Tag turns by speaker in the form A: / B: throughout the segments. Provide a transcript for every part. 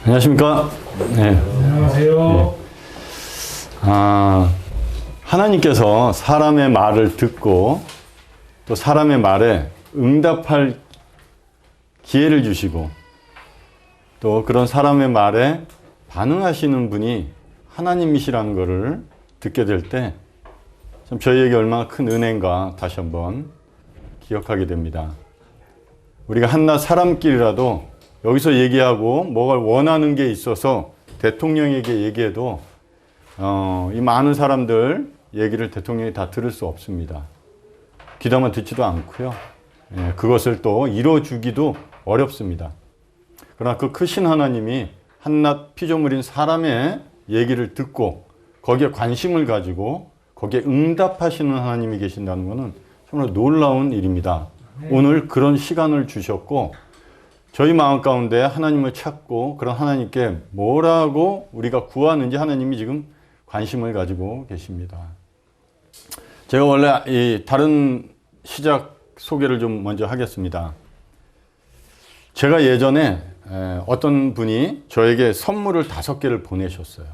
A: 안녕하십니까? 네.
B: 안녕하세요.
A: 하나님께서 사람의 말을 듣고 또 사람의 말에 응답할 기회를 주시고 또 그런 사람의 말에 반응하시는 분이 하나님이시라는 것을 듣게 될 때 참 저희에게 얼마나 큰 은혜인가 다시 한번 기억하게 됩니다. 우리가 한낱 사람끼리라도 여기서 얘기하고 뭐가 원하는 게 있어서 대통령에게 얘기해도 이 많은 사람들 얘기를 대통령이 다 들을 수 없습니다. 귀담아 듣지도 않고요. 그것을 또 이뤄주기도 어렵습니다. 그러나 그 크신 하나님이 한낱 피조물인 사람의 얘기를 듣고 거기에 관심을 가지고 거기에 응답하시는 하나님이 계신다는 것은 정말 놀라운 일입니다. 오늘 그런 시간을 주셨고 저희 마음 가운데 하나님을 찾고 그런 하나님께 뭐라고 우리가 구하는지 하나님이 지금 관심을 가지고 계십니다. 제가 원래 이 다른 시작 소개를 좀 먼저 하겠습니다. 제가 예전에 어떤 분이 저에게 선물을 5개를 보내셨어요.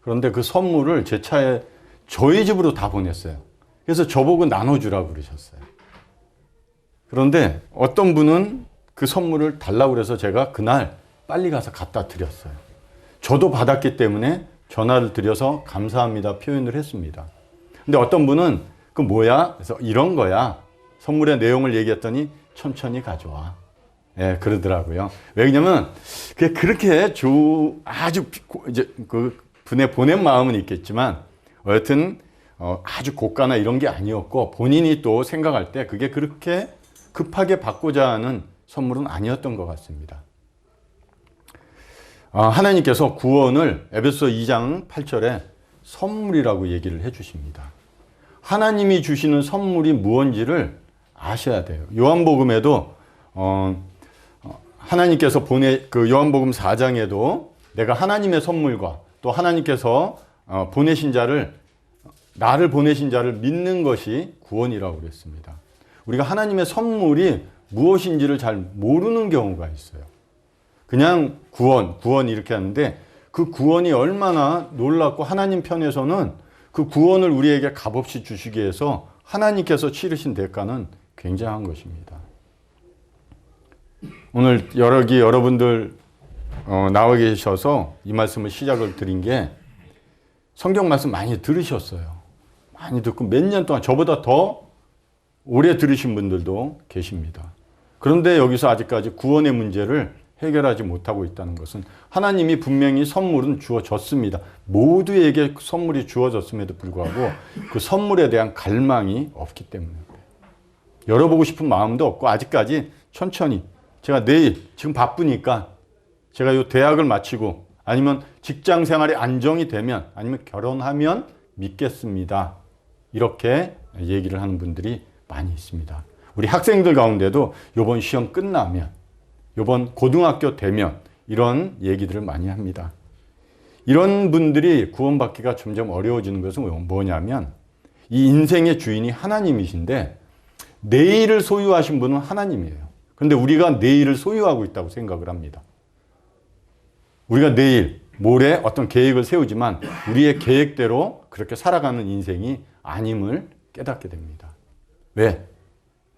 A: 그런데 그 선물을 제 차에 저희 집으로 다 보냈어요. 그래서 저보고 나눠주라고 그러셨어요. 그런데 어떤 분은 그 선물을 달라고 그래서 제가 그날 빨리 가서 갖다 드렸어요. 저도 받았기 때문에 전화를 드려서 감사합니다 표현을 했습니다. 근데 어떤 분은 그 뭐야? 그래서 이런 거야. 선물의 내용을 얘기했더니 천천히 가져와. 그러더라고요. 왜냐면 그렇게 아주 이제 그 분의 보낸 마음은 있겠지만 여하튼 아주 고가나 이런 게 아니었고 본인이 또 생각할 때 그게 그렇게 급하게 받고자 하는 선물은 아니었던 것 같습니다. 하나님께서 구원을 에베소 2장 8절에 선물이라고 얘기를 해 주십니다. 하나님이 주시는 선물이 무엇인지를 아셔야 돼요. 요한복음에도 하나님께서 그 요한복음 4장에도 내가 하나님의 선물과 또 하나님께서 나를 보내신 자를 믿는 것이 구원이라고 그랬습니다. 우리가 하나님의 선물이 무엇인지를 잘 모르는 경우가 있어요. 그냥 구원 이렇게 하는데 그 구원이 얼마나 놀랍고 하나님 편에서는 그 구원을 우리에게 값없이 주시기 위해서 하나님께서 치르신 대가는 굉장한 것입니다. 오늘 여러분들 나와 계셔서 이 말씀을 시작을 드린 게 성경 말씀 많이 들으셨어요. 많이 듣고 몇 년 동안 저보다 더 오래 들으신 분들도 계십니다. 그런데 여기서 아직까지 구원의 문제를 해결하지 못하고 있다는 것은 하나님이 분명히 선물은 주어졌습니다. 모두에게 선물이 주어졌음에도 불구하고 그 선물에 대한 갈망이 없기 때문에 열어보고 싶은 마음도 없고 아직까지 천천히 제가 내일 지금 바쁘니까 제가 이 대학을 마치고 아니면 직장 생활이 안정이 되면 아니면 결혼하면 믿겠습니다. 이렇게 얘기를 하는 분들이 많이 있습니다. 우리 학생들 가운데도 이번 시험 끝나면 이번 고등학교 되면 이런 얘기들을 많이 합니다. 이런 분들이 구원받기가 점점 어려워지는 것은 뭐냐면 이 인생의 주인이 하나님이신데 내일을 소유하신 분은 하나님이에요. 그런데 우리가 내일을 소유하고 있다고 생각을 합니다. 우리가 내일, 모레 어떤 계획을 세우지만 우리의 계획대로 그렇게 살아가는 인생이 아님을 깨닫게 됩니다. 왜?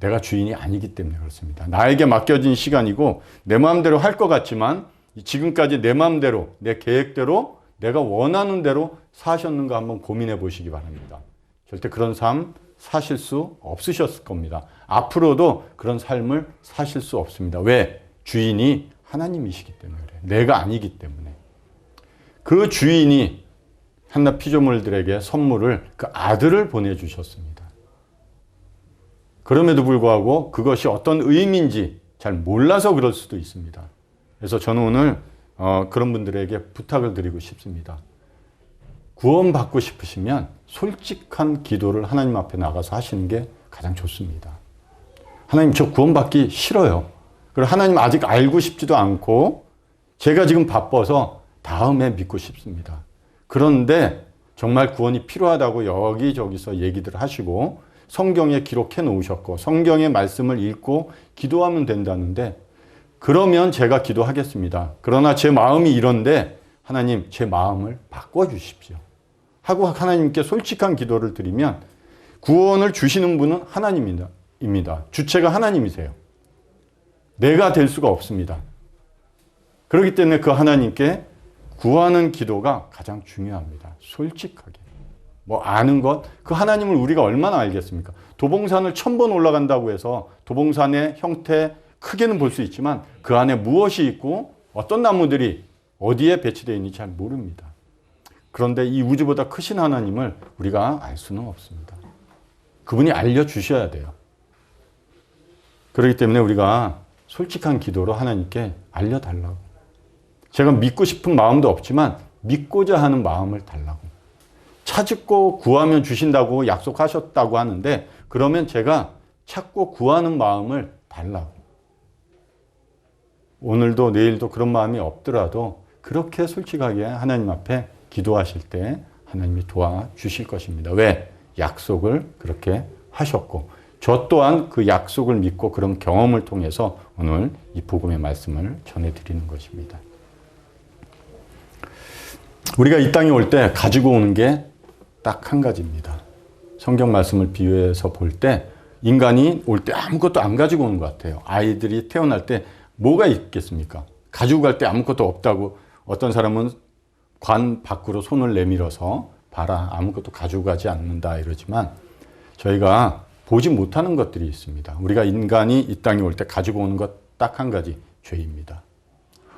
A: 내가 주인이 아니기 때문에 그렇습니다. 나에게 맡겨진 시간이고 내 마음대로 할 것 같지만 지금까지 내 마음대로, 내 계획대로 내가 원하는 대로 사셨는가 한번 고민해 보시기 바랍니다. 절대 그런 삶 사실 수 없으셨을 겁니다. 앞으로도 그런 삶을 사실 수 없습니다. 왜? 주인이 하나님이시기 때문에 그래요. 내가 아니기 때문에. 그 주인이 한낱 피조물들에게 선물을 그 아들을 보내주셨습니다. 그럼에도 불구하고 그것이 어떤 의미인지 잘 몰라서 그럴 수도 있습니다. 그래서 저는 오늘 그런 분들에게 부탁을 드리고 싶습니다. 구원받고 싶으시면 솔직한 기도를 하나님 앞에 나가서 하시는 게 가장 좋습니다. 하나님 저 구원받기 싫어요. 그리고 하나님 아직 알고 싶지도 않고 제가 지금 바빠서 다음에 믿고 싶습니다. 그런데 정말 구원이 필요하다고 여기저기서 얘기들 하시고 성경에 기록해 놓으셨고 성경의 말씀을 읽고 기도하면 된다는데 그러면 제가 기도하겠습니다. 그러나 제 마음이 이런데 하나님 제 마음을 바꿔주십시오. 하고 하나님께 솔직한 기도를 드리면 구원을 주시는 분은 하나님입니다. 주체가 하나님이세요. 내가 될 수가 없습니다. 그렇기 때문에 그 하나님께 구하는 기도가 가장 중요합니다. 솔직하게. 뭐 아는 것, 그 하나님을 우리가 얼마나 알겠습니까? 도봉산을 1000번 올라간다고 해서 도봉산의 형태 크게는 볼 수 있지만 그 안에 무엇이 있고 어떤 나무들이 어디에 배치되어 있는지 잘 모릅니다. 그런데 이 우주보다 크신 하나님을 우리가 알 수는 없습니다. 그분이 알려주셔야 돼요. 그렇기 때문에 우리가 솔직한 기도로 하나님께 알려달라고. 제가 믿고 싶은 마음도 없지만 믿고자 하는 마음을 달라고. 찾고 구하면 주신다고 약속하셨다고 하는데 그러면 제가 찾고 구하는 마음을 달라고. 오늘도 내일도 그런 마음이 없더라도 그렇게 솔직하게 하나님 앞에 기도하실 때 하나님이 도와주실 것입니다. 왜? 약속을 그렇게 하셨고 저 또한 그 약속을 믿고 그런 경험을 통해서 오늘 이 복음의 말씀을 전해드리는 것입니다. 우리가 이 땅에 올 때 가지고 오는 게 딱 한 가지입니다. 성경 말씀을 비유해서 볼 때 인간이 올 때 아무것도 안 가지고 오는 것 같아요. 아이들이 태어날 때 뭐가 있겠습니까? 가지고 갈 때 아무것도 없다고 어떤 사람은 관 밖으로 손을 내밀어서 봐라 아무것도 가지고 가지 않는다 이러지만 저희가 보지 못하는 것들이 있습니다. 우리가 인간이 이 땅에 올 때 가지고 오는 것 딱 한 가지, 죄입니다.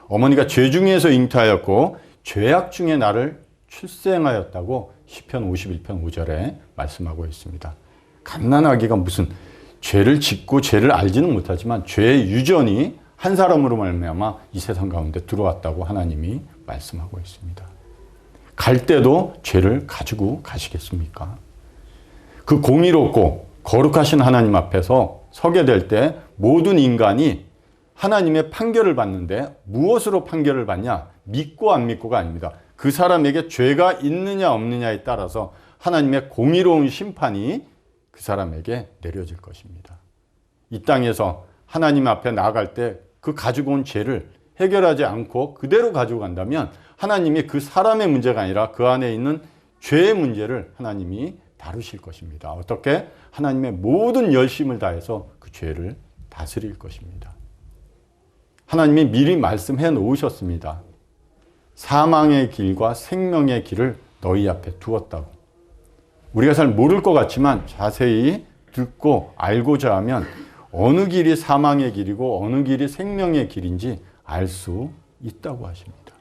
A: 어머니가 죄 중에서 잉태하였고 죄악 중에 나를 출생하였다고 시편 51편 5절에 말씀하고 있습니다. 갓난아기가 무슨 죄를 짓고 죄를 알지는 못하지만 죄의 유전이 한 사람으로 말미암아 이 세상 가운데 들어왔다고 하나님이 말씀하고 있습니다. 갈 때도 죄를 가지고 가시겠습니까? 그 공의롭고 거룩하신 하나님 앞에서 서게 될 때 모든 인간이 하나님의 판결을 받는데 무엇으로 판결을 받냐? 믿고 안 믿고가 아닙니다. 그 사람에게 죄가 있느냐 없느냐에 따라서 하나님의 공의로운 심판이 그 사람에게 내려질 것입니다. 이 땅에서 하나님 앞에 나아갈 때 그 가지고 온 죄를 해결하지 않고 그대로 가지고 간다면 하나님이 그 사람의 문제가 아니라 그 안에 있는 죄의 문제를 하나님이 다루실 것입니다. 어떻게? 하나님의 모든 열심을 다해서 그 죄를 다스릴 것입니다. 하나님이 미리 말씀해 놓으셨습니다. 사망의 길과 생명의 길을 너희 앞에 두었다고. 우리가 잘 모를 것 같지만 자세히 듣고 알고자 하면 어느 길이 사망의 길이고 어느 길이 생명의 길인지 알 수 있다고 하십니다.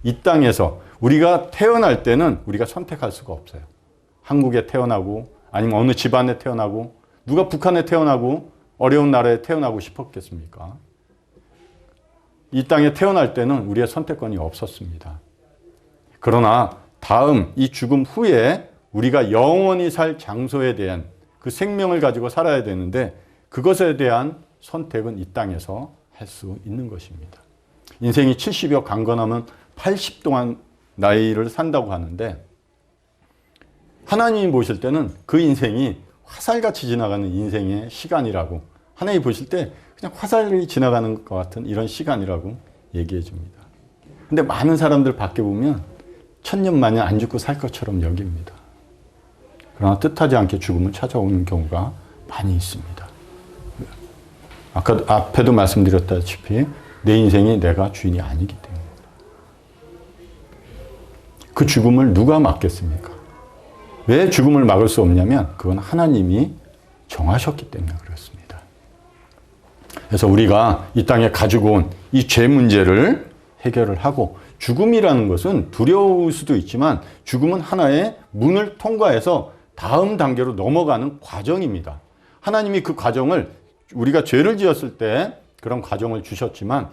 A: 이 땅에서 우리가 태어날 때는 우리가 선택할 수가 없어요. 한국에 태어나고 아니면 어느 집안에 태어나고 누가 북한에 태어나고 어려운 나라에 태어나고 싶었겠습니까? 이 땅에 태어날 때는 우리의 선택권이 없었습니다. 그러나 다음 이 죽음 후에 우리가 영원히 살 장소에 대한 그 생명을 가지고 살아야 되는데 그것에 대한 선택은 이 땅에서 할 수 있는 것입니다. 인생이 70여 강건하면 80 동안 나이를 산다고 하는데 하나님이 보실 때는 그 인생이 화살같이 지나가는 인생의 시간이라고 하나님이 보실 때 그냥 화살이 지나가는 것 같은 이런 시간이라고 얘기해 줍니다. 근데 많은 사람들 밖에 보면 천년 만년 안 죽고 살 것처럼 여깁니다. 그러나 뜻하지 않게 죽음을 찾아오는 경우가 많이 있습니다. 아까 앞에도 말씀드렸다시피 내 인생이 내가 주인이 아니기 때문입니다. 그 죽음을 누가 막겠습니까? 왜 죽음을 막을 수 없냐면 그건 하나님이 정하셨기 때문에 그렇습니다. 그래서 우리가 이 땅에 가지고 온 이 죄 문제를 해결을 하고 죽음이라는 것은 두려울 수도 있지만 죽음은 하나의 문을 통과해서 다음 단계로 넘어가는 과정입니다. 하나님이 그 과정을 우리가 죄를 지었을 때 그런 과정을 주셨지만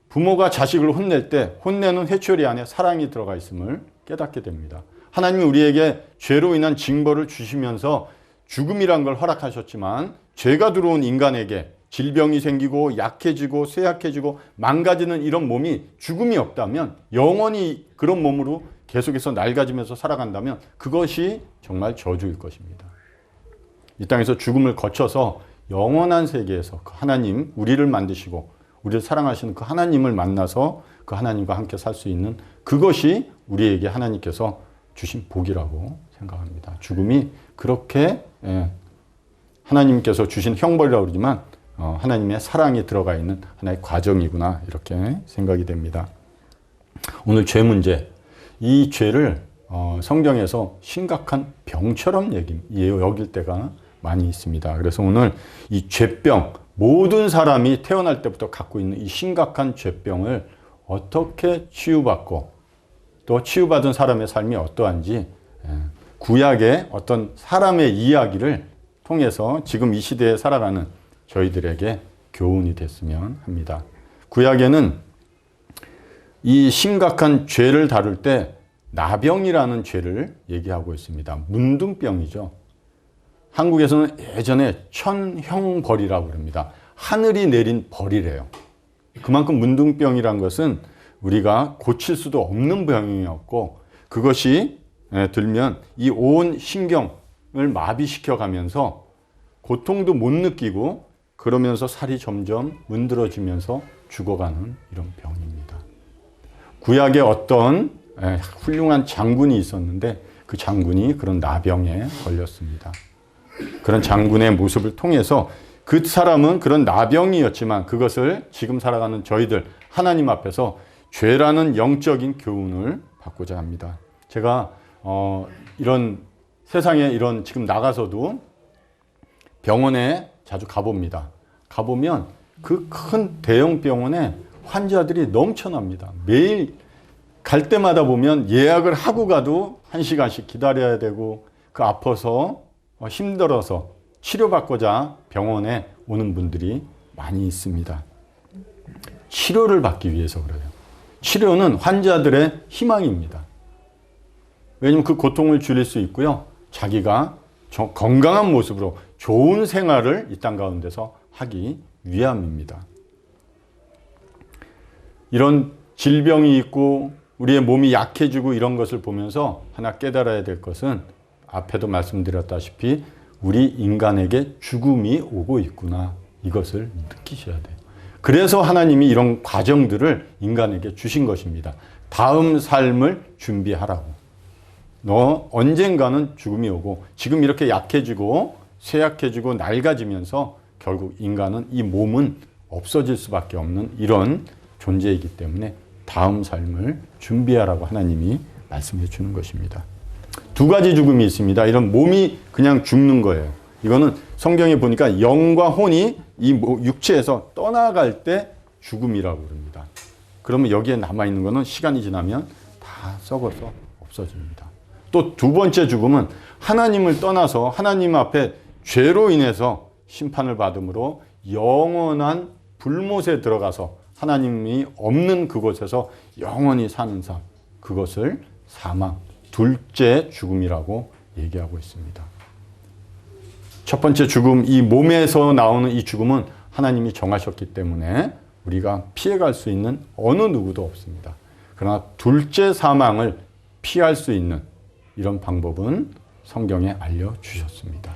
A: 부모가 자식을 혼낼 때 혼내는 회초리 안에 사랑이 들어가 있음을 깨닫게 됩니다. 하나님이 우리에게 죄로 인한 징벌을 주시면서 죽음이란 걸 허락하셨지만 죄가 들어온 인간에게 질병이 생기고 약해지고 쇠약해지고 망가지는 이런 몸이 죽음이 없다면 영원히 그런 몸으로 계속해서 낡아지면서 살아간다면 그것이 정말 저주일 것입니다. 이 땅에서 죽음을 거쳐서 영원한 세계에서 하나님 우리를 만드시고 우리를 사랑하시는 그 하나님을 만나서 그 하나님과 함께 살 수 있는 그것이 우리에게 하나님께서 주신 복이라고 생각합니다. 죽음이 그렇게 하나님께서 주신 형벌이라고 그러지만 하나님의 사랑이 들어가 있는 하나의 과정이구나 이렇게 생각이 됩니다. 오늘 죄 문제, 이 죄를 성경에서 심각한 병처럼 여길 때가 많이 있습니다. 그래서 오늘 이 죄병, 모든 사람이 태어날 때부터 갖고 있는 이 심각한 죄병을 어떻게 치유받고 또 치유받은 사람의 삶이 어떠한지 구약의 어떤 사람의 이야기를 통해서 지금 이 시대에 살아가는 저희들에게 교훈이 됐으면 합니다. 구약에는 이 심각한 죄를 다룰 때 나병이라는 죄를 얘기하고 있습니다. 문둥병이죠. 한국에서는 예전에 천형벌이라고 그럽니다. 하늘이 내린 벌이래요. 그만큼 문둥병이란 것은 우리가 고칠 수도 없는 병이었고 그것이 들면 이 온 신경을 마비시켜 가면서 고통도 못 느끼고 그러면서 살이 점점 문드러지면서 죽어가는 이런 병입니다. 구약에 어떤 훌륭한 장군이 있었는데 그 장군이 그런 나병에 걸렸습니다. 그런 장군의 모습을 통해서 그 사람은 그런 나병이었지만 그것을 지금 살아가는 저희들 하나님 앞에서 죄라는 영적인 교훈을 받고자 합니다. 제가 이런 세상에 이런 지금 나가서도 병원에 자주 가봅니다. 가보면 그 큰 대형 병원에 환자들이 넘쳐납니다. 매일 갈 때마다 보면 예약을 하고 가도 1시간씩 기다려야 되고 그 아파서 힘들어서 치료받고자 병원에 오는 분들이 많이 있습니다. 치료를 받기 위해서 그래요. 치료는 환자들의 희망입니다. 왜냐하면 그 고통을 줄일 수 있고요. 자기가 건강한 모습으로 좋은 생활을 이 땅 가운데서 하기 위함입니다. 이런 질병이 있고 우리의 몸이 약해지고 이런 것을 보면서 하나 깨달아야 될 것은 앞에도 말씀드렸다시피 우리 인간에게 죽음이 오고 있구나. 이것을 느끼셔야 돼요. 그래서 하나님이 이런 과정들을 인간에게 주신 것입니다. 다음 삶을 준비하라고. 너 언젠가는 죽음이 오고 지금 이렇게 약해지고 쇠약해지고 낡아지면서 결국 인간은 이 몸은 없어질 수밖에 없는 이런 존재이기 때문에 다음 삶을 준비하라고 하나님이 말씀해 주는 것입니다. 두 가지 죽음이 있습니다. 이런 몸이 그냥 죽는 거예요. 이거는 성경에 보니까 영과 혼이 이 육체에서 떠나갈 때 죽음이라고 그럽니다. 그러면 여기에 남아있는 거는 시간이 지나면 다 썩어서 없어집니다. 또 두 번째 죽음은 하나님을 떠나서 하나님 앞에 죄로 인해서 심판을 받음으로 영원한 불못에 들어가서 하나님이 없는 그곳에서 영원히 사는 삶, 그것을 사망, 둘째 죽음이라고 얘기하고 있습니다. 첫 번째 죽음, 이 몸에서 나오는 이 죽음은 하나님이 정하셨기 때문에 우리가 피해갈 수 있는 어느 누구도 없습니다. 그러나 둘째 사망을 피할 수 있는 이런 방법은 성경에 알려주셨습니다.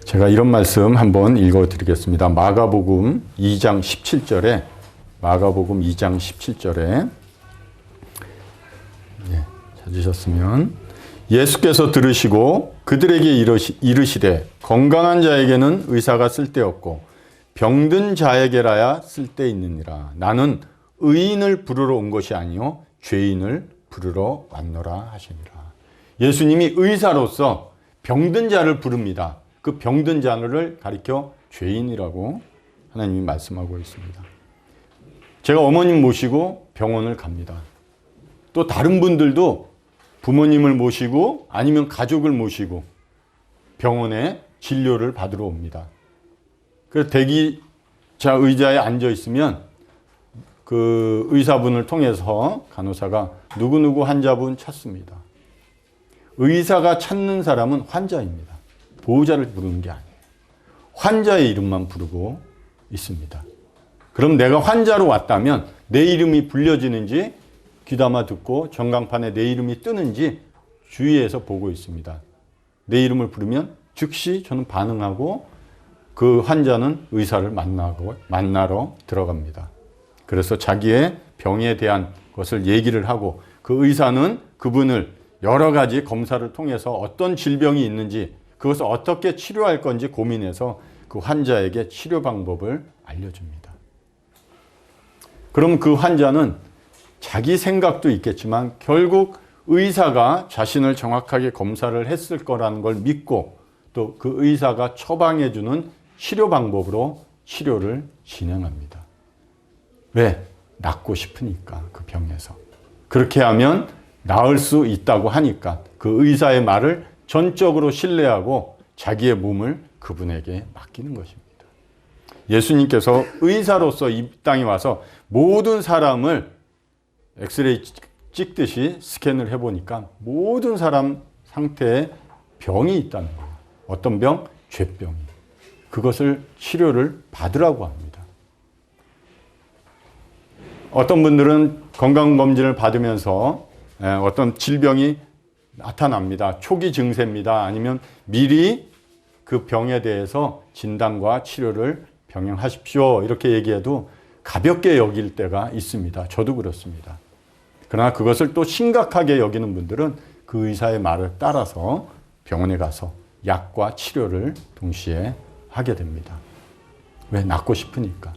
A: 제가 이런 말씀 한번 읽어드리겠습니다. 마가복음 2장 17절에 마가복음 2장 17절에 찾으셨으면 예수께서 들으시고 그들에게 이르시되 건강한 자에게는 의사가 쓸데없고 병든 자에게라야 쓸데있느니라. 나는 의인을 부르러 온 것이 아니요 죄인을 부르러 왔노라 하시니라. 예수님이 의사로서 병든 자를 부릅니다. 그 병든 자를 가리켜 죄인이라고 하나님이 말씀하고 있습니다. 제가 어머님 모시고 병원을 갑니다. 또 다른 분들도 부모님을 모시고 아니면 가족을 모시고 병원에 진료를 받으러 옵니다. 그래서 대기자 의자에 앉아 있으면 그 의사분을 통해서 간호사가 누구누구 환자분 찾습니다. 의사가 찾는 사람은 환자입니다. 보호자를 부르는 게 아니에요. 환자의 이름만 부르고 있습니다. 그럼 내가 환자로 왔다면 내 이름이 불려지는지 귀담아 듣고 전광판에 내 이름이 뜨는지 주위에서 보고 있습니다. 내 이름을 부르면 즉시 저는 반응하고 그 환자는 의사를 만나러 들어갑니다. 그래서 자기의 병에 대한 것을 얘기를 하고 그 의사는 그분을 여러 가지 검사를 통해서 어떤 질병이 있는지 그것을 어떻게 치료할 건지 고민해서 그 환자에게 치료 방법을 알려줍니다. 그럼 그 환자는 자기 생각도 있겠지만 결국 의사가 자신을 정확하게 검사를 했을 거라는 걸 믿고 또 그 의사가 처방해주는 치료 방법으로 치료를 진행합니다. 왜? 낫고 싶으니까 그 병에서. 그렇게 하면 나을 수 있다고 하니까 그 의사의 말을 전적으로 신뢰하고 자기의 몸을 그분에게 맡기는 것입니다. 예수님께서 의사로서 이 땅에 와서 모든 사람을 엑스레이 찍듯이 스캔을 해보니까 모든 사람 상태에 병이 있다는 거예요. 어떤 병? 죄병이. 그것을 치료를 받으라고 합니다. 어떤 분들은 건강검진을 받으면서 어떤 질병이 나타납니다. 초기 증세입니다. 아니면 미리 그 병에 대해서 진단과 치료를 병행하십시오. 이렇게 얘기해도 가볍게 여길 때가 있습니다. 저도 그렇습니다. 그러나 그것을 또 심각하게 여기는 분들은 그 의사의 말을 따라서 병원에 가서 약과 치료를 동시에 하게 됩니다. 왜? 낫고 싶으니까.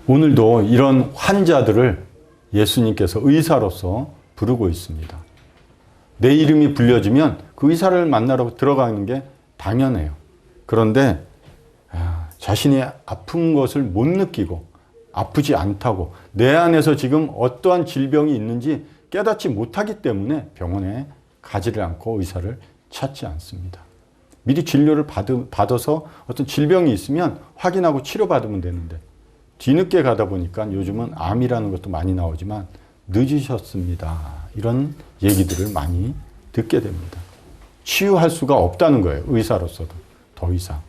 A: 오늘도 이런 환자들을 예수님께서 의사로서 부르고 있습니다. 내 이름이 불려지면 그 의사를 만나러 들어가는 게 당연해요. 그런데 자신이 아픈 것을 못 느끼고 아프지 않다고 내 안에서 지금 어떠한 질병이 있는지 깨닫지 못하기 때문에 병원에 가지를 않고 의사를 찾지 않습니다. 미리 진료를 받아서 어떤 질병이 있으면 확인하고 치료받으면 되는데 뒤늦게 가다 보니까 요즘은 암이라는 것도 많이 나오지만 늦으셨습니다. 이런 얘기들을 많이 듣게 됩니다. 치유할 수가 없다는 거예요. 의사로서도 더 이상.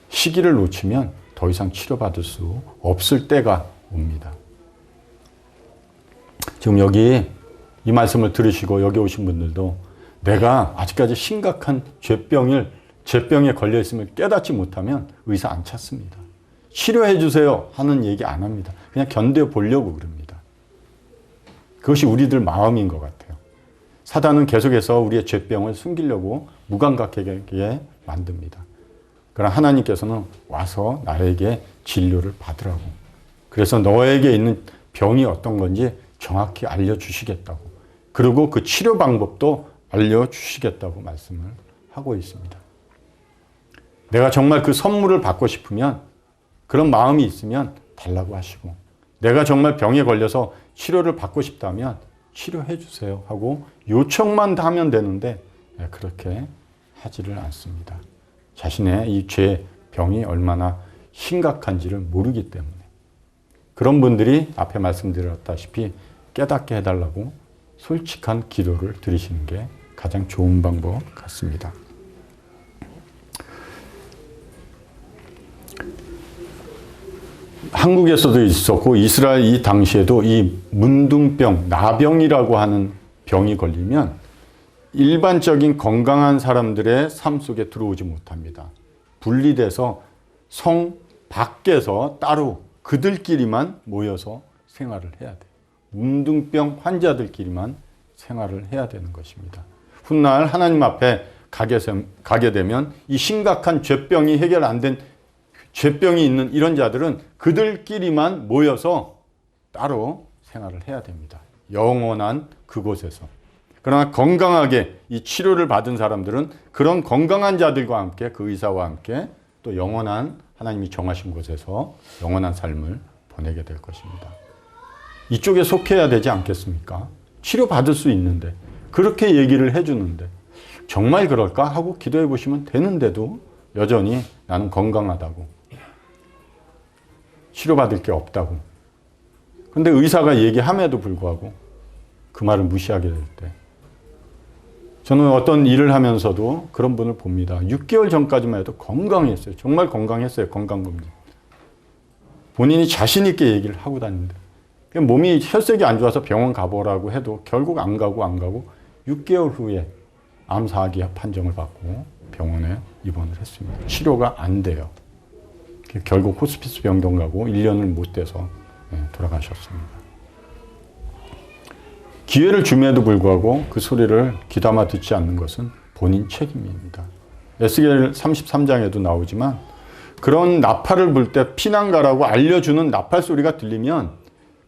A: 시기를 놓치면 더 이상 치료받을 수 없을 때가 옵니다. 지금 여기 이 말씀을 들으시고 여기 오신 분들도 내가 아직까지 심각한 죄병에 걸려 있음을 깨닫지 못하면 의사 안 찾습니다. 치료해 주세요 하는 얘기 안 합니다. 그냥 견뎌보려고 그럽니다. 그것이 우리들 마음인 것 같아요. 사단은 계속해서 우리의 죄병을 숨기려고 무감각하게 만듭니다. 그러나 하나님께서는 와서 나에게 진료를 받으라고. 그래서 너에게 있는 병이 어떤 건지 정확히 알려주시겠다고. 그리고 그 치료 방법도 알려주시겠다고 말씀을 하고 있습니다. 내가 정말 그 선물을 받고 싶으면 그런 마음이 있으면 달라고 하시고 내가 정말 병에 걸려서 치료를 받고 싶다면 치료해 주세요 하고 요청만 하면 되는데 그렇게 하지를 않습니다. 자신의 이 죄, 병이 얼마나 심각한지를 모르기 때문에 그런 분들이 앞에 말씀드렸다시피 깨닫게 해달라고 솔직한 기도를 드리시는 게 가장 좋은 방법 같습니다. 한국에서도 있었고 이스라엘 이 당시에도 이 문둥병, 나병이라고 하는 병이 걸리면 일반적인 건강한 사람들의 삶 속에 들어오지 못합니다. 분리돼서 성 밖에서 따로 그들끼리만 모여서 생활을 해야 돼요. 문둥병 환자들끼리만 생활을 해야 되는 것입니다. 훗날 하나님 앞에 가게 되면 이 심각한 죄병이 해결 안 된 죄병이 있는 이런 자들은 그들끼리만 모여서 따로 생활을 해야 됩니다. 영원한 그곳에서. 그러나 건강하게 이 치료를 받은 사람들은 그런 건강한 자들과 함께 그 의사와 함께 또 영원한 하나님이 정하신 곳에서 영원한 삶을 보내게 될 것입니다. 이쪽에 속해야 되지 않겠습니까? 치료받을 수 있는데 그렇게 얘기를 해주는데 정말 그럴까 하고 기도해 보시면 되는데도 여전히 나는 건강하다고 치료받을 게 없다고. 근데 의사가 얘기함에도 불구하고 그 말을 무시하게 될 때 저는 어떤 일을 하면서도 그런 분을 봅니다. 6개월 전까지만 해도 건강했어요. 정말 건강했어요. 건강검진. 본인이 자신 있게 얘기를 하고 다니는데 몸이 혈색이 안 좋아서 병원 가보라고 해도 결국 안 가고 6개월 후에 암 4기 판정을 받고 병원에 입원을 했습니다. 치료가 안 돼요. 결국 호스피스 병동 가고 1년을 못 돼서 돌아가셨습니다. 기회를 줌에도 불구하고 그 소리를 귀담아 듣지 않는 것은 본인 책임입니다. 에스겔 33장에도 나오지만 그런 나팔을 불 때 피난 가라고 알려주는 나팔 소리가 들리면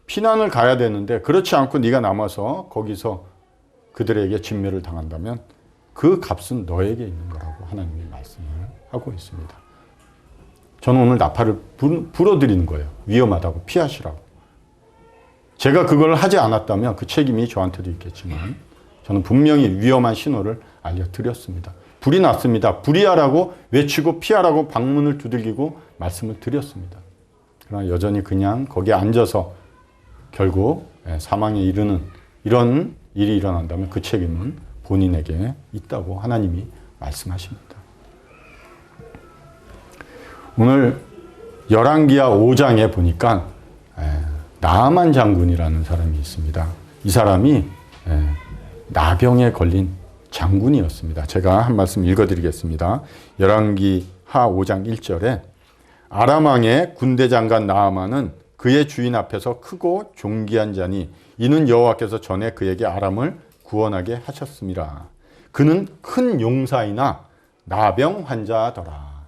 A: 피난을 가야 되는데 그렇지 않고 네가 남아서 거기서 그들에게 진멸을 당한다면 그 값은 너에게 있는 거라고 하나님이 말씀을 하고 있습니다. 저는 오늘 나팔을 불어드리는 거예요. 위험하다고 피하시라고. 제가 그걸 하지 않았다면 그 책임이 저한테도 있겠지만 저는 분명히 위험한 신호를 알려드렸습니다. 불이 났습니다. 불이하라고 외치고 피하라고 방문을 두들기고 말씀을 드렸습니다. 그러나 여전히 그냥 거기에 앉아서 결국 사망에 이르는 이런 일이 일어난다면 그 책임은 본인에게 있다고 하나님이 말씀하십니다. 오늘 열왕기하 5장에 보니까 나아만 장군이라는 사람이 있습니다. 이 사람이 나병에 걸린 장군이었습니다. 제가 한 말씀 읽어드리겠습니다. 열왕기하 5장 1절에 아람 왕의 군대 장관 나아만은 그의 주인 앞에서 크고 존귀한 자니 이는 여호와께서 전에 그에게 아람을 구원하게 하셨습니다. 그는 큰 용사이나 나병 환자더라.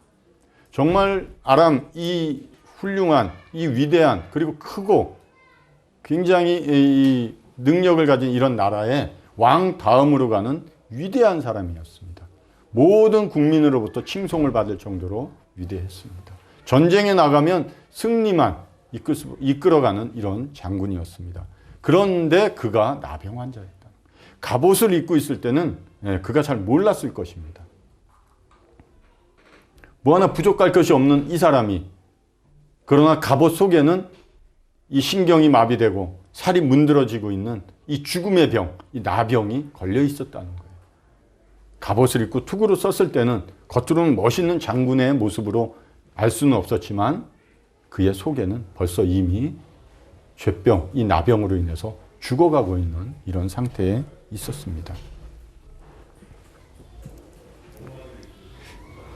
A: 정말 아람 이 훌륭한 이 위대한 그리고 크고 굉장히 이 능력을 가진 이런 나라의 왕 다음으로 가는 위대한 사람이었습니다. 모든 국민으로부터 칭송을 받을 정도로 위대했습니다. 전쟁에 나가면 승리만 이끌어가는 이런 장군이었습니다. 그런데 그가 나병 환자였다. 갑옷을 입고 있을 때는 그가 잘 몰랐을 것입니다. 뭐 하나 부족할 것이 없는 이 사람이 그러나 갑옷 속에는 이 신경이 마비되고 살이 문드러지고 있는 이 죽음의 병, 이 나병이 걸려 있었다는 거예요. 갑옷을 입고 투구로 썼을 때는 겉으로는 멋있는 장군의 모습으로 알 수는 없었지만 그의 속에는 벌써 이미 죄병, 이 나병으로 인해서 죽어가고 있는 이런 상태에 있었습니다.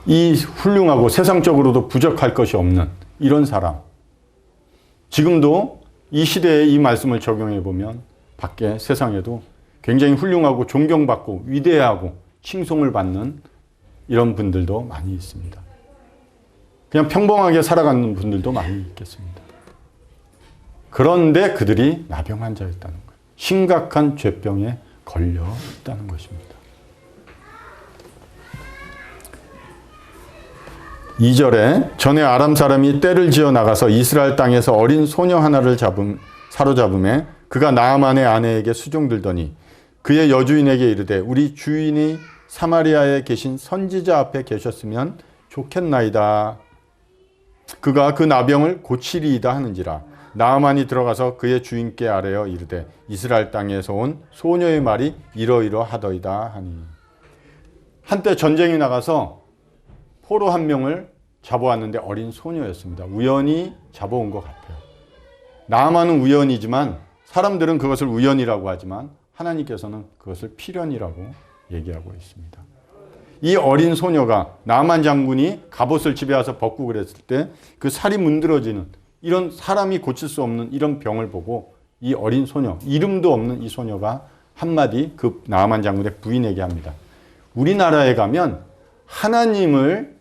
A: 이 훌륭하고 세상적으로도 부족할 것이 없는 이런 사람, 지금도 이 시대에 이 말씀을 적용해 보면 밖에 세상에도 굉장히 훌륭하고 존경받고 위대하고 칭송을 받는 이런 분들도 많이 있습니다. 그냥 평범하게 살아가는 분들도 많이 있겠습니다. 그런데 그들이 나병 환자였다는 거예요. 심각한 죄병에 걸려 있다는 것입니다. 2절에 전에 아람 사람이 떼를 지어 나가서 이스라엘 땅에서 어린 소녀 하나를 사로잡음에 그가 나아만의 아내에게 수종들더니 그의 여주인에게 이르되 우리 주인이 사마리아에 계신 선지자 앞에 계셨으면 좋겠나이다. 그가 그 나병을 고치리이다 하는지라. 나아만이 들어가서 그의 주인께 아뢰어 이르되 이스라엘 땅에서 온 소녀의 말이 이러이러하더이다 하니. 한때 전쟁에 나가서 포로 한 명을 잡아왔는데 어린 소녀였습니다. 우연히 잡아온 것 같아요. 나아만은 우연이지만 사람들은 그것을 우연이라고 하지만 하나님께서는 그것을 필연이라고 얘기하고 있습니다. 이 어린 소녀가 나아만 장군이 갑옷을 집에 와서 벗고 그랬을 때 그 살이 문드러지는 이런 사람이 고칠 수 없는 이런 병을 보고 이 어린 소녀, 이름도 없는 이 소녀가 한마디 그 나아만 장군의 부인에게 합니다. 우리나라에 가면 하나님을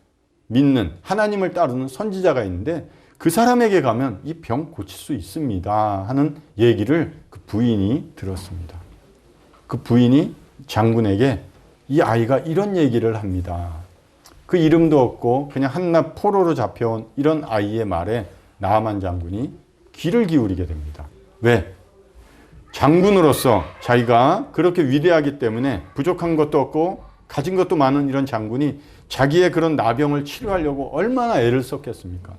A: 믿는, 하나님을 따르는 선지자가 있는데 그 사람에게 가면 이 병 고칠 수 있습니다 하는 얘기를 그 부인이 들었습니다. 그 부인이 장군에게 이 아이가 이런 얘기를 합니다. 그 이름도 없고 그냥 한낱 포로로 잡혀온 이런 아이의 말에 나아만 장군이 귀를 기울이게 됩니다. 왜? 장군으로서 자기가 그렇게 위대하기 때문에 부족한 것도 없고 가진 것도 많은 이런 장군이 자기의 그런 나병을 치료하려고 얼마나 애를 썼겠습니까?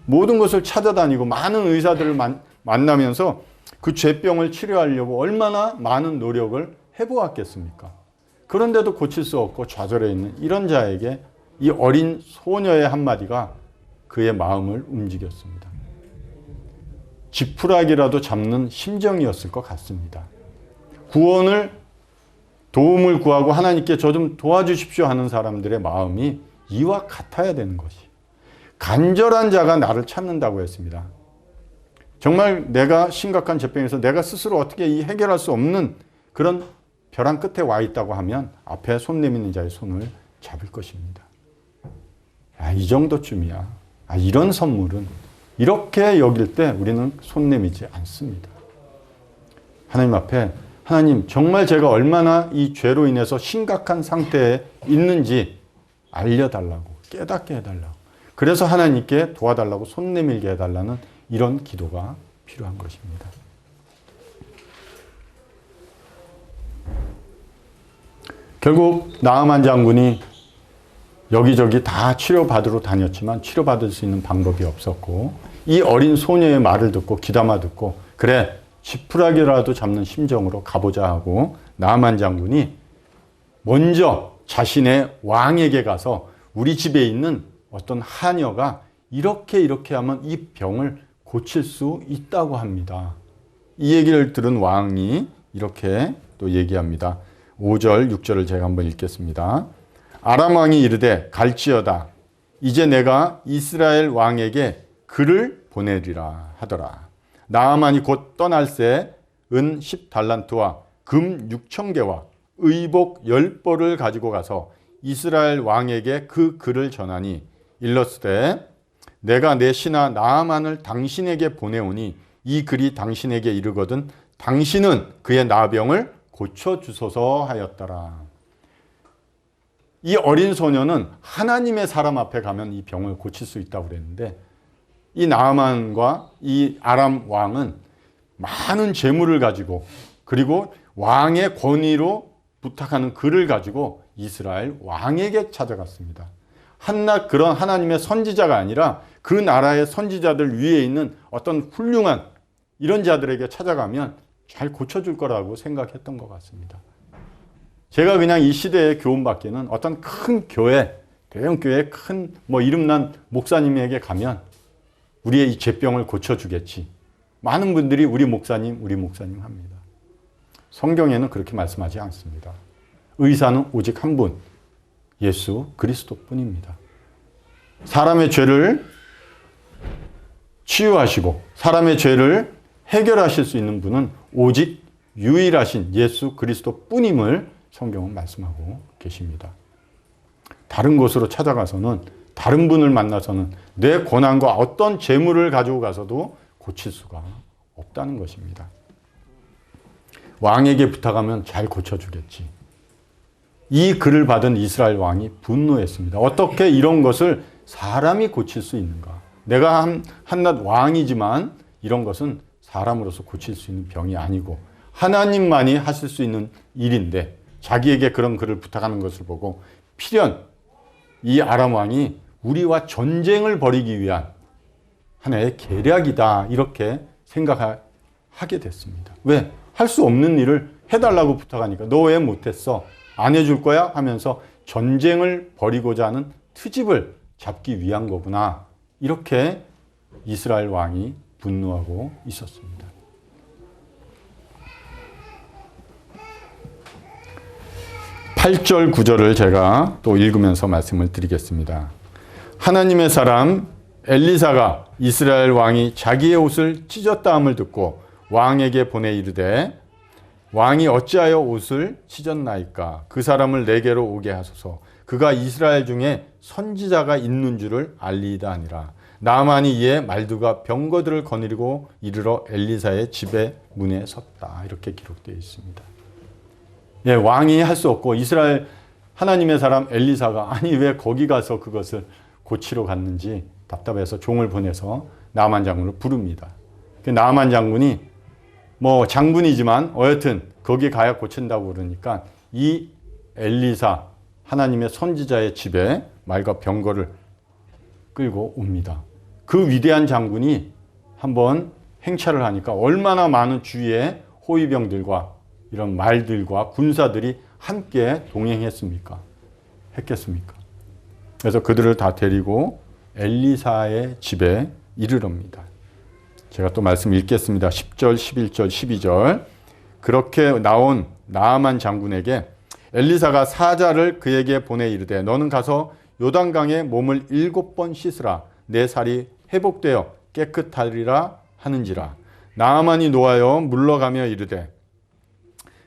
A: 모든 것을 찾아다니고 많은 의사들을 만나면서 그 죄병을 치료하려고 얼마나 많은 노력을 해보았겠습니까? 그런데도 고칠 수 없고 좌절해 있는 이런 자에게 이 어린 소녀의 한마디가 그의 마음을 움직였습니다. 지푸라기라도 잡는 심정이었을 것 같습니다. 구원을 도움을 구하고 하나님께 저 좀 도와주십시오 하는 사람들의 마음이 이와 같아야 되는 것이. 간절한 자가 나를 찾는다고 했습니다. 정말 내가 심각한 질병에서 내가 스스로 어떻게 해결할 수 없는 그런 벼랑 끝에 와 있다고 하면 앞에 손 내미는 자의 손을 잡을 것입니다. 이 정도쯤이야. 이런 선물은 이렇게 여길 때 우리는 손 내미지 않습니다. 하나님 앞에 하나님 정말 제가 얼마나 이 죄로 인해서 심각한 상태에 있는지 알려달라고 깨닫게 해달라고 그래서 하나님께 도와달라고 손 내밀게 해달라는 이런 기도가 필요한 것입니다. 결국 나아만 장군이 여기저기 다 치료받으러 다녔지만 치료받을 수 있는 방법이 없었고 이 어린 소녀의 말을 듣고 귀담아 듣고 그래 지푸라기라도 잡는 심정으로 가보자 하고 나아만 장군이 먼저 자신의 왕에게 가서 우리 집에 있는 어떤 하녀가 이렇게 하면 이 병을 고칠 수 있다고 합니다. 이 얘기를 들은 왕이 이렇게 또 얘기합니다. 5절, 6절을 제가 한번 읽겠습니다. 아람 왕이 이르되 갈지어다. 이제 내가 이스라엘 왕에게 글을 보내리라 하더라. 나아만이 곧 떠날새 은 10달란트와 금 6,000개와 의복 10벌을 가지고 가서 이스라엘 왕에게 그 글을 전하니 일렀으되 내가 내 신하 나아만을 당신에게 보내오니 이 글이 당신에게 이르거든 당신은 그의 나병을 고쳐주소서 하였더라. 이 어린 소녀는 하나님의 사람 앞에 가면 이 병을 고칠 수 있다고 그랬는데 이 나아만과 이 아람 왕은 많은 재물을 가지고 그리고 왕의 권위로 부탁하는 글을 가지고 이스라엘 왕에게 찾아갔습니다. 한낱 그런 하나님의 선지자가 아니라 그 나라의 선지자들 위에 있는 어떤 훌륭한 이런 자들에게 찾아가면 잘 고쳐줄 거라고 생각했던 것 같습니다. 제가 그냥 이 시대의 교훈밖에는 어떤 큰 교회, 대형 교회 큰 이름난 목사님에게 가면 우리의 이 죄병을 고쳐주겠지. 많은 분들이 우리 목사님 합니다. 성경에는 그렇게 말씀하지 않습니다. 의사는 오직 한 분, 예수 그리스도뿐입니다. 사람의 죄를 치유하시고 사람의 죄를 해결하실 수 있는 분은 오직 유일하신 예수 그리스도뿐임을 성경은 말씀하고 계십니다. 다른 곳으로 찾아가서는 다른 분을 만나서는 내 고난과 어떤 재물을 가지고 가서도 고칠 수가 없다는 것입니다. 왕에게 부탁하면 잘 고쳐주겠지. 이 글을 받은 이스라엘 왕이 분노했습니다. 어떻게 이런 것을 사람이 고칠 수 있는가? 내가 한낱 왕이지만 이런 것은 사람으로서 고칠 수 있는 병이 아니고 하나님만이 하실 수 있는 일인데 자기에게 그런 글을 부탁하는 것을 보고 필연 이 아람 왕이 우리와 전쟁을 벌이기 위한 하나의 계략이다 이렇게 생각하게 됐습니다. 왜? 할 수 없는 일을 해달라고 부탁하니까 너 왜 못했어? 안 해줄 거야? 하면서 전쟁을 벌이고자 하는 트집을 잡기 위한 거구나. 이렇게 이스라엘 왕이 분노하고 있었습니다. (8절) (9절을) 제가 또 읽으면서 말씀을 드리겠습니다. 하나님의 사람 엘리사가 이스라엘 왕이 자기의 옷을 찢었다 함을 듣고 왕에게 보내 이르되 왕이 어찌하여 옷을 찢었나이까? 그 사람을 내게로 오게 하소서. 그가 이스라엘 중에 선지자가 있는 줄을 알리이다 하니라. 나아만이 이에 말두가 병거들을 거느리고 이르러 엘리사의 집의 문에 섰다. 이렇게 기록되어 있습니다. 예, 왕이 할 수 없고 이스라엘 하나님의 사람 엘리사가 아니 왜 거기 가서 그것을 고치러 갔는지 답답해서 종을 보내서 나아만 장군을 부릅니다. 나아만 장군이 장군이지만 어여튼 거기 가야 고친다고 그러니까 이 엘리사 하나님의 선지자의 집에 말과 병거를 끌고 옵니다. 그 위대한 장군이 한번 행차를 하니까 얼마나 많은 주위의 호위병들과 이런 말들과 군사들이 함께 동행했습니까? 했겠습니까? 그래서 그들을 다 데리고 엘리사의 집에 이르럽니다. 제가 또 말씀 읽겠습니다. 10절, 11절, 12절. 그렇게 나온 나아만 장군에게 엘리사가 사자를 그에게 보내 이르되 너는 가서 요단강에 몸을 7번 씻으라. 내 살이 회복되어 깨끗하리라 하는지라. 나아만이 노하여 물러가며 이르되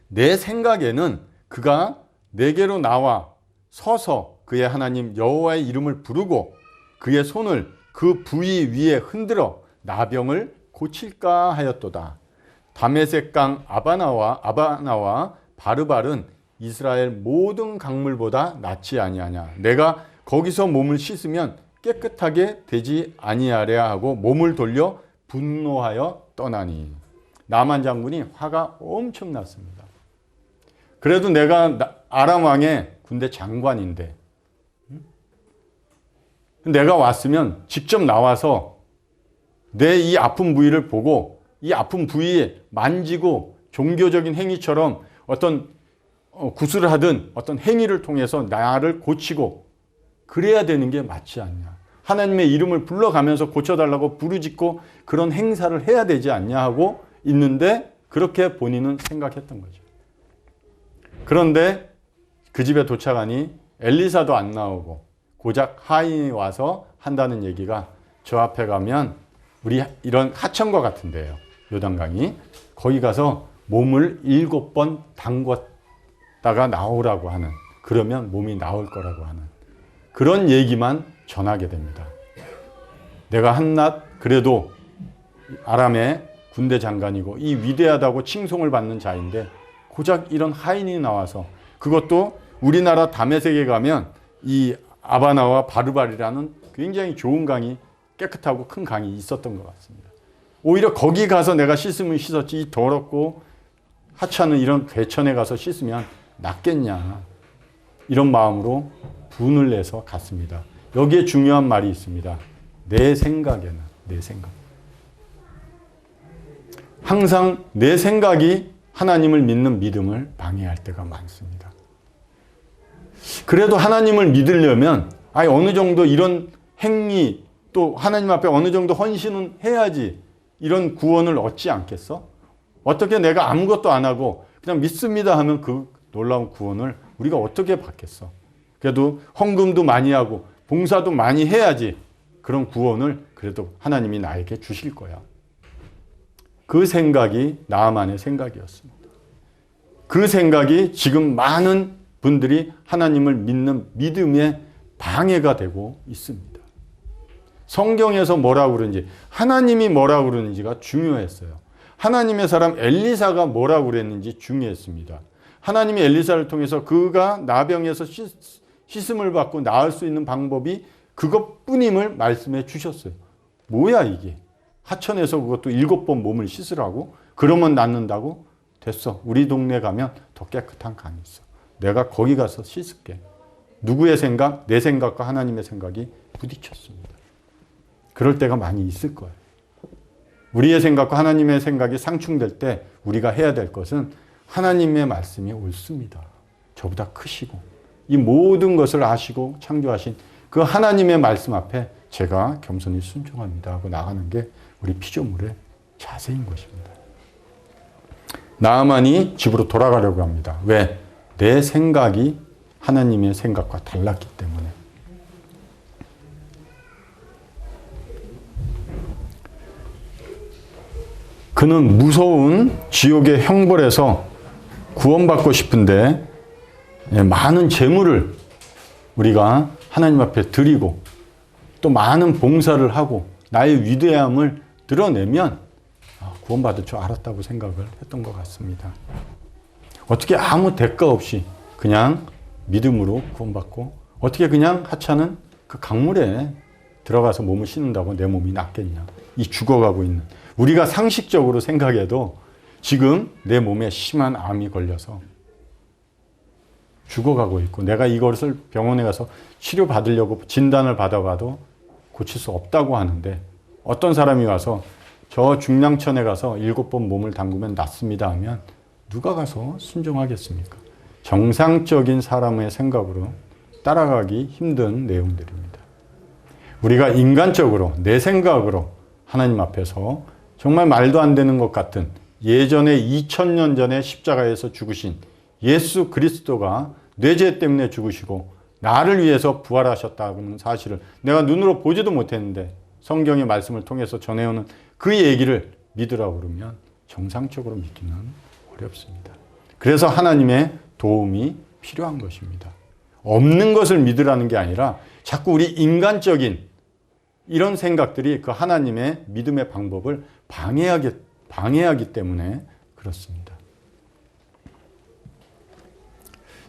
A: 내 생각에는 그가 내게로 나와 서서 그의 하나님 여호와의 이름을 부르고 그의 손을 그 부위 위에 흔들어 나병을 고칠까 하였도다. 다메섹강 아바나와 바르발은 이스라엘 모든 강물보다 낫지 아니하냐. 내가 거기서 몸을 씻으면 깨끗하게 되지 아니하랴 하고 몸을 돌려 분노하여 떠나니. 나만 장군이 화가 엄청 났습니다. 그래도 내가 아람 왕의 군대 장관인데 내가 왔으면 직접 나와서 내 이 아픈 부위를 보고 이 아픈 부위에 만지고 종교적인 행위처럼 어떤 구슬을 하든 어떤 행위를 통해서 나를 고치고 그래야 되는 게 맞지 않냐. 하나님의 이름을 불러가면서 고쳐달라고 부르짖고 그런 행사를 해야 되지 않냐 하고 있는데 그렇게 본인은 생각했던 거죠. 그런데 그 집에 도착하니 엘리사도 안 나오고 고작 하인이 와서 한다는 얘기가 저 앞에 가면 우리 이런 하천과 같은데요. 요단강이. 거기 가서 몸을 7번 담궜다가 나오라고 하는, 그러면 몸이 나올 거라고 하는 그런 얘기만 전하게 됩니다. 내가 한낱 그래도 아람의 군대 장관이고 이 위대하다고 칭송을 받는 자인데 고작 이런 하인이 나와서, 그것도 우리나라 다메섹에 가면 이 아바나와 바르발이라는 굉장히 좋은 강이, 깨끗하고 큰 강이 있었던 것 같습니다. 오히려 거기 가서 내가 씻으면 씻었지 이 더럽고 하찮은 이런 괴천에 가서 씻으면 낫겠냐, 이런 마음으로 분을 내서 갔습니다. 여기에 중요한 말이 있습니다. 내 생각에는, 내 생각. 항상 내 생각이 하나님을 믿는 믿음을 방해할 때가 많습니다. 그래도 하나님을 믿으려면 어느 정도 이런 행위, 또 하나님 앞에 어느 정도 헌신은 해야지 이런 구원을 얻지 않겠어? 어떻게 내가 아무것도 안 하고 그냥 믿습니다 하면 그 놀라운 구원을 우리가 어떻게 받겠어? 그래도 헌금도 많이 하고 봉사도 많이 해야지 그런 구원을 그래도 하나님이 나에게 주실 거야. 그 생각이 나만의 생각이었습니다. 그 생각이 지금 많은 분들이 하나님을 믿는 믿음에 방해가 되고 있습니다. 성경에서 뭐라고 그러는지, 하나님이 뭐라고 그러는지가 중요했어요. 하나님의 사람 엘리사가 뭐라고 그랬는지 중요했습니다. 하나님이 엘리사를 통해서 그가 나병에서 씻음을 받고 나을 수 있는 방법이 그것뿐임을 말씀해 주셨어요. 뭐야 이게? 하천에서 그것도 7번 몸을 씻으라고? 그러면 낫는다고? 됐어. 우리 동네 가면 더 깨끗한 강이 있어. 내가 거기 가서 씻을게. 누구의 생각? 내 생각과 하나님의 생각이 부딪혔습니다. 그럴 때가 많이 있을 거예요. 우리의 생각과 하나님의 생각이 상충될 때 우리가 해야 될 것은 하나님의 말씀이 옳습니다. 저보다 크시고 이 모든 것을 아시고 창조하신 그 하나님의 말씀 앞에 제가 겸손히 순종합니다 하고 나가는 게 우리 피조물의 자세인 것입니다. 나아만이 집으로 돌아가려고 합니다. 왜? 내 생각이 하나님의 생각과 달랐기 때문에. 그는 무서운 지옥의 형벌에서 구원받고 싶은데 많은 재물을 우리가 하나님 앞에 드리고 또 많은 봉사를 하고 나의 위대함을 드러내면 구원받을 줄 알았다고 생각을 했던 것 같습니다. 어떻게 아무 대가 없이 그냥 믿음으로 구원받고 어떻게 그냥 하찮은 그 강물에 들어가서 몸을 씻는다고 내 몸이 낫겠냐. 이 죽어가고 있는, 우리가 상식적으로 생각해도 지금 내 몸에 심한 암이 걸려서 죽어가고 있고 내가 이것을 병원에 가서 치료받으려고 진단을 받아봐도 고칠 수 없다고 하는데 어떤 사람이 와서 저 중량천에 가서 7번 몸을 담그면 낫습니다 하면 누가 가서 순종하겠습니까? 정상적인 사람의 생각으로 따라가기 힘든 내용들입니다. 우리가 인간적으로 내 생각으로 하나님 앞에서 정말 말도 안 되는 것 같은 예전에 2000년 전에 십자가에서 죽으신 예수 그리스도가 뇌재 때문에 죽으시고 나를 위해서 부활하셨다는 사실을 내가 눈으로 보지도 못했는데 성경의 말씀을 통해서 전해오는 그 얘기를 믿으라고 그러면 정상적으로 믿기는 어렵습니다. 그래서 하나님의 도움이 필요한 것입니다. 없는 것을 믿으라는 게 아니라 자꾸 우리 인간적인 이런 생각들이 그 하나님의 믿음의 방법을 방해하기 때문에 그렇습니다.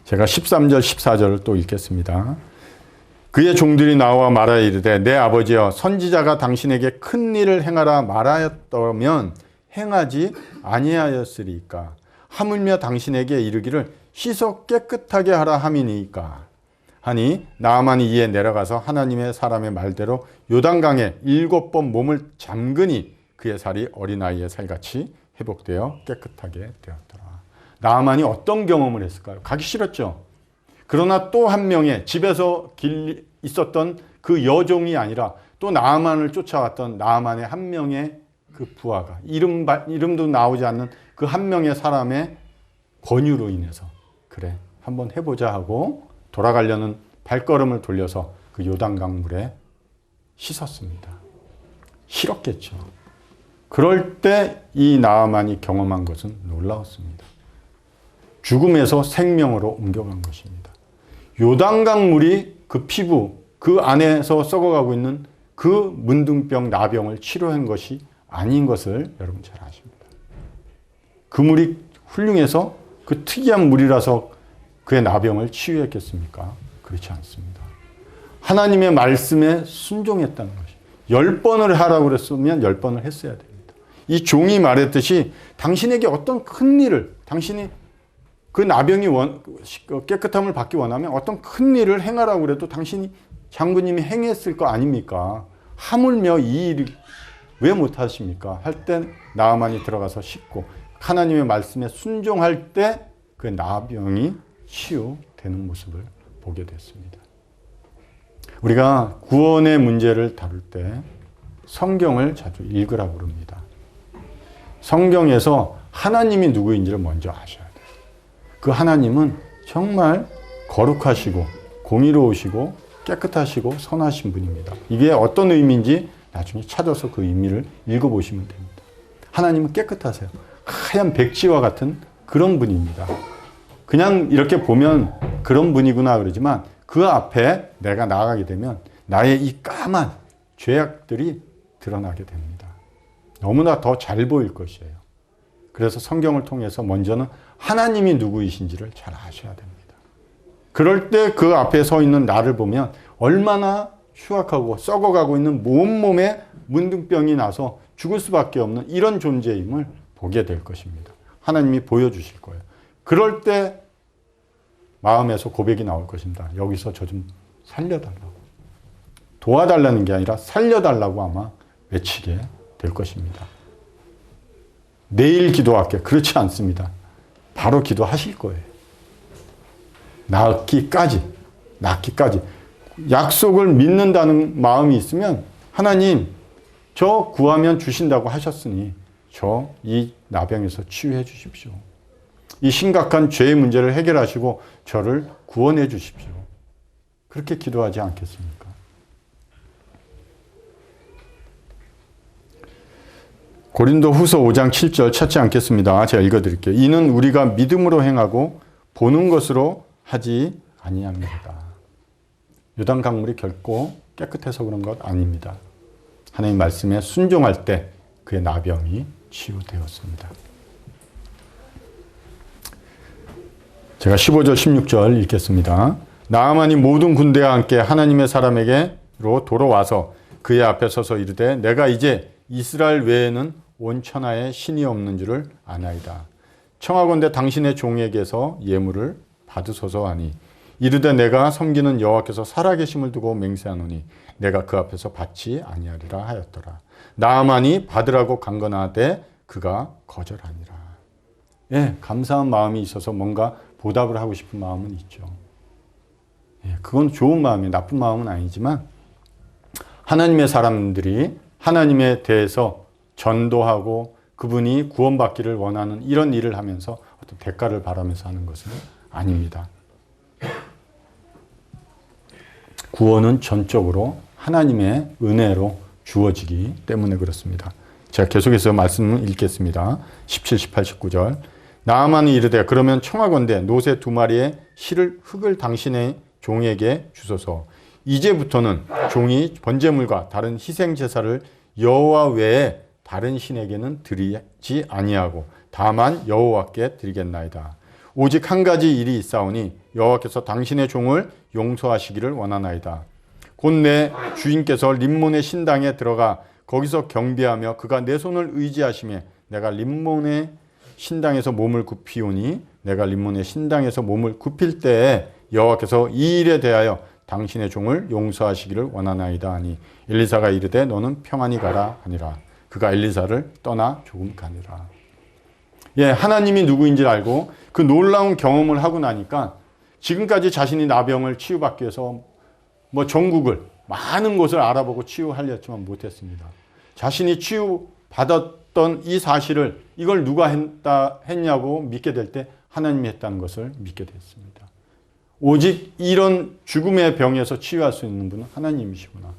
A: 제가 13절, 14절을 또 읽겠습니다. 그의 종들이 나와 말하여 이르되 내 아버지여 선지자가 당신에게 큰 일을 행하라 말하였다면 행하지 아니하였으리까 하물며 당신에게 이르기를 씻어 깨끗하게 하라 함이니까 하니 나아만이 이에 내려가서 하나님의 사람의 말대로 요단강에 7번 몸을 잠그니 그의 살이 어린아이의 살같이 회복되어 깨끗하게 되었더라. 나아만이 어떤 경험을 했을까요? 가기 싫었죠. 그러나 또 한 명의 집에서 있었던 그 여종이 아니라 또 나아만을 쫓아왔던 나아만의 한 명의 그 부하가 이름도 나오지 않는 그 한 명의 사람의 권유로 인해서 그래 한번 해보자 하고 돌아가려는 발걸음을 돌려서 그 요단강 물에 씻었습니다. 싫었겠죠. 그럴 때 이 나아만이 경험한 것은 놀라웠습니다. 죽음에서 생명으로 옮겨간 것입니다. 요단강 물이 그 피부, 그 안에서 썩어가고 있는 그 문둥병, 나병을 치료한 것이 아닌 것을 여러분 잘 아십니다. 그 물이 훌륭해서 그 특이한 물이라서 그의 나병을 치유했겠습니까? 그렇지 않습니다. 하나님의 말씀에 순종했다는 것이 10번을 하라고 그랬으면 10번을 했어야 됩니다. 이 종이 말했듯이 당신에게 어떤 큰 일을 당신이 그 나병이 깨끗함을 받기 원하면 어떤 큰 일을 행하라고 그래도 당신이 장군님이 행했을 거 아닙니까? 하물며 이 일을 왜 못하십니까? 할 때 나아만이 들어가서 씻고 하나님의 말씀에 순종할 때 그 나병이 치유되는 모습을 보게 됐습니다. 우리가 구원의 문제를 다룰 때 성경을 자주 읽으라고 그럽니다. 성경에서 하나님이 누구인지를 먼저 아셔야 돼요. 그 하나님은 정말 거룩하시고 공의로우시고 깨끗하시고 선하신 분입니다. 이게 어떤 의미인지 나중에 찾아서 그 의미를 읽어보시면 됩니다. 하나님은 깨끗하세요. 하얀 백지와 같은 그런 분입니다. 그냥 이렇게 보면 그런 분이구나 그러지만 그 앞에 내가 나아가게 되면 나의 이 까만 죄악들이 드러나게 됩니다. 너무나 더 잘 보일 것이에요. 그래서 성경을 통해서 먼저는 하나님이 누구이신지를 잘 아셔야 됩니다. 그럴 때 그 앞에 서 있는 나를 보면 얼마나 추악하고 썩어가고 있는 온몸에 문둥병이 나서 죽을 수밖에 없는 이런 존재임을 보게 될 것입니다. 하나님이 보여주실 거예요. 그럴 때 마음에서 고백이 나올 것입니다. 여기서 저 좀 살려달라고. 도와달라는 게 아니라 살려달라고 아마 외치게 될 것입니다. 내일 기도할게. 그렇지 않습니다. 바로 기도하실 거예요. 낫기까지. 약속을 믿는다는 마음이 있으면 하나님 저 구하면 주신다고 하셨으니 저 이 나병에서 치유해 주십시오. 이 심각한 죄의 문제를 해결하시고 저를 구원해 주십시오. 그렇게 기도하지 않겠습니까? 고린도 후서 5장 7절 찾지 않겠습니다. 제가 읽어드릴게요. 이는 우리가 믿음으로 행하고 보는 것으로 하지 아니합니다. 요단 강물이 결코 깨끗해서 그런 것 아닙니다. 하나님 말씀에 순종할 때 그의 나병이 치유되었습니다. 제가 15절 16절 읽겠습니다. 나아만이 모든 군대와 함께 하나님의 사람에게로 돌아와서 그의 앞에 서서 이르되 내가 이제 이스라엘 외에는 온 천하에 신이 없는 줄을 아나이다. 청하건대 당신의 종에게서 예물을 받으소서 하니 이르되 내가 섬기는 여호와께서 살아계심을 두고 맹세하노니 내가 그 앞에서 받지 아니하리라 하였더라. 나아만이 받으라고 강건하되 그가 거절하니라. 예, 감사한 마음이 있어서 뭔가 보답을 하고 싶은 마음은 있죠. 예, 그건 좋은 마음이에요. 나쁜 마음은 아니지만 하나님의 사람들이 하나님에 대해서 전도하고 그분이 구원받기를 원하는 이런 일을 하면서 어떤 대가를 바라면서 하는 것은 아닙니다. 구원은 전적으로 하나님의 은혜로 주어지기 때문에 그렇습니다. 제가 계속해서 말씀을 읽겠습니다. 17, 18, 19절. 나아만이 이르되 그러면 청하건대 노새 2마리의 실을 흙을 당신의 종에게 주소서. 이제부터는 종이 번제물과 다른 희생 제사를 여호와 외에 다른 신에게는 드리지 아니하고 다만 여호와께 드리겠나이다. 오직 한 가지 일이 있사오니 여호와께서 당신의 종을 용서하시기를 원하나이다. 곧 내 주인께서 림몬의 신당에 들어가 거기서 경배하며 그가 내 손을 의지하시며 내가 림몬의 신당에서 몸을 굽히오니 내가 림몬의 신당에서 몸을 굽힐 때에 여호와께서 이 일에 대하여 당신의 종을 용서하시기를 원하나이다 하니 엘리사가 이르되 너는 평안히 가라 하니라. 그가 엘리사를 떠나 조금 가니라. 예, 하나님이 누구인지 알고 그 놀라운 경험을 하고 나니까 지금까지 자신이 나병을 치유받기 위해서 전국을 많은 곳을 알아보고 치유하려 했지만 못했습니다. 자신이 치유받았던 이 사실을 이걸 누가 했냐고 믿게 될 때 하나님이 했다는 것을 믿게 됐습니다. 오직 이런 죽음의 병에서 치유할 수 있는 분은 하나님이시구나.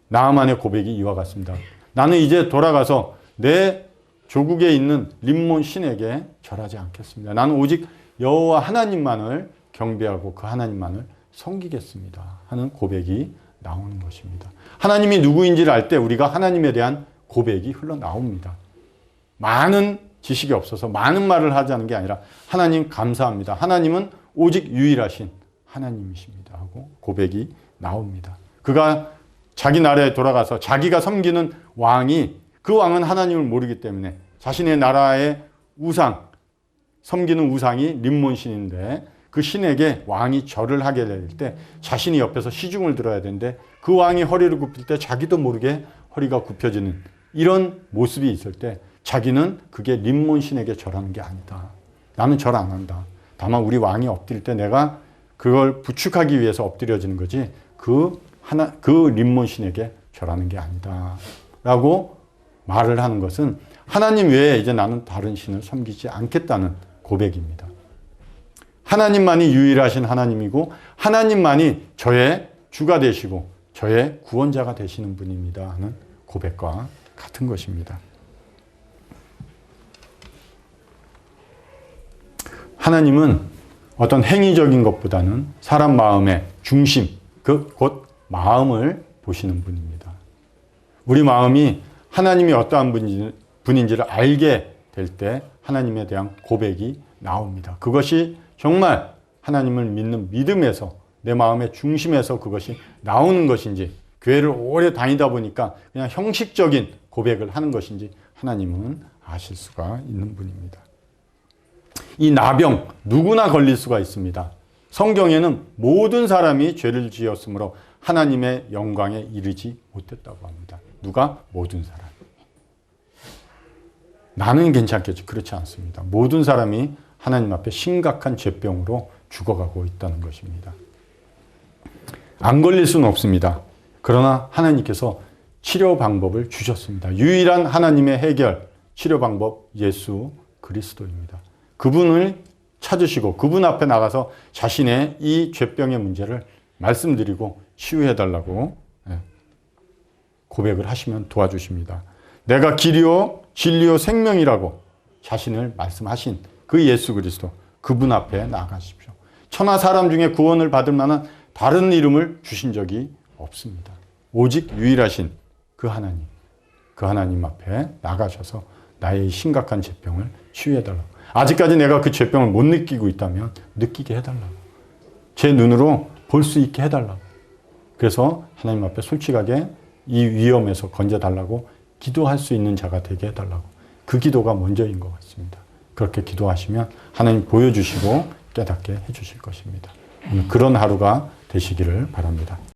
A: 나아만의 고백이 이와 같습니다. 나는 이제 돌아가서 내 조국에 있는 림몬 신에게 절하지 않겠습니다. 나는 오직 여호와 하나님만을 경배하고 그 하나님만을 섬기겠습니다 하는 고백이 나오는 것입니다. 하나님이 누구인지를 알 때 우리가 하나님에 대한 고백이 흘러나옵니다. 많은 지식이 없어서 많은 말을 하자는 게 아니라 하나님 감사합니다. 하나님은 오직 유일하신 하나님이십니다 하고 고백이 나옵니다. 그가 자기 나라에 돌아가서 자기가 섬기는 왕이 그 왕은 하나님을 모르기 때문에 자신의 나라의 우상, 섬기는 우상이 림몬 신인데 그 신에게 왕이 절을 하게 될 때 자신이 옆에서 시중을 들어야 되는데 그 왕이 허리를 굽힐 때 자기도 모르게 허리가 굽혀지는 이런 모습이 있을 때 자기는 그게 림몬 신에게 절하는 게 아니다. 나는 절 안 한다. 다만 우리 왕이 엎드릴 때 내가 그걸 부축하기 위해서 엎드려지는 거지 그 림몬 신에게 절하는 게 아니다. 라고 말을 하는 것은 하나님 외에 이제 나는 다른 신을 섬기지 않겠다는 고백입니다. 하나님만이 유일하신 하나님이고 하나님만이 저의 주가 되시고 저의 구원자가 되시는 분입니다 하는 고백과 같은 것입니다. 하나님은 어떤 행위적인 것보다는 사람 마음의 중심, 곧 마음을 보시는 분입니다. 우리 마음이 하나님이 어떠한 분인지를 알게 될 때 하나님에 대한 고백이 나옵니다. 그것이 정말 하나님을 믿는 믿음에서 내 마음의 중심에서 그것이 나오는 것인지 교회를 오래 다니다 보니까 그냥 형식적인 고백을 하는 것인지 하나님은 아실 수가 있는 분입니다. 이 나병 누구나 걸릴 수가 있습니다. 성경에는 모든 사람이 죄를 지었으므로 하나님의 영광에 이르지 못했다고 합니다. 누가? 모든 사람. 나는 괜찮겠지. 그렇지 않습니다. 모든 사람이 하나님 앞에 심각한 죄병으로 죽어가고 있다는 것입니다. 안 걸릴 수는 없습니다. 그러나 하나님께서 치료 방법을 주셨습니다. 유일한 하나님의 해결, 치료 방법 예수 그리스도입니다. 그분을 찾으시고 그분 앞에 나가서 자신의 이 죄병의 문제를 말씀드리고 치유해달라고 고백을 하시면 도와주십니다. 내가 길이요 진리요 생명이라고 자신을 말씀하신 그 예수 그리스도 그분 앞에 나아가십시오. 천하 사람 중에 구원을 받을 만한 다른 이름을 주신 적이 없습니다. 오직 유일하신 그 하나님 앞에 나가셔서 나의 심각한 죄병을 치유해달라고. 아직까지 내가 그 죄병을 못 느끼고 있다면 느끼게 해달라고. 제 눈으로 볼 수 있게 해달라고. 그래서 하나님 앞에 솔직하게 이 위험에서 건져달라고 기도할 수 있는 자가 되게 해달라고. 그 기도가 먼저인 것 같습니다. 그렇게 기도하시면 하나님 보여주시고 깨닫게 해주실 것입니다. 그런 하루가 되시기를 바랍니다.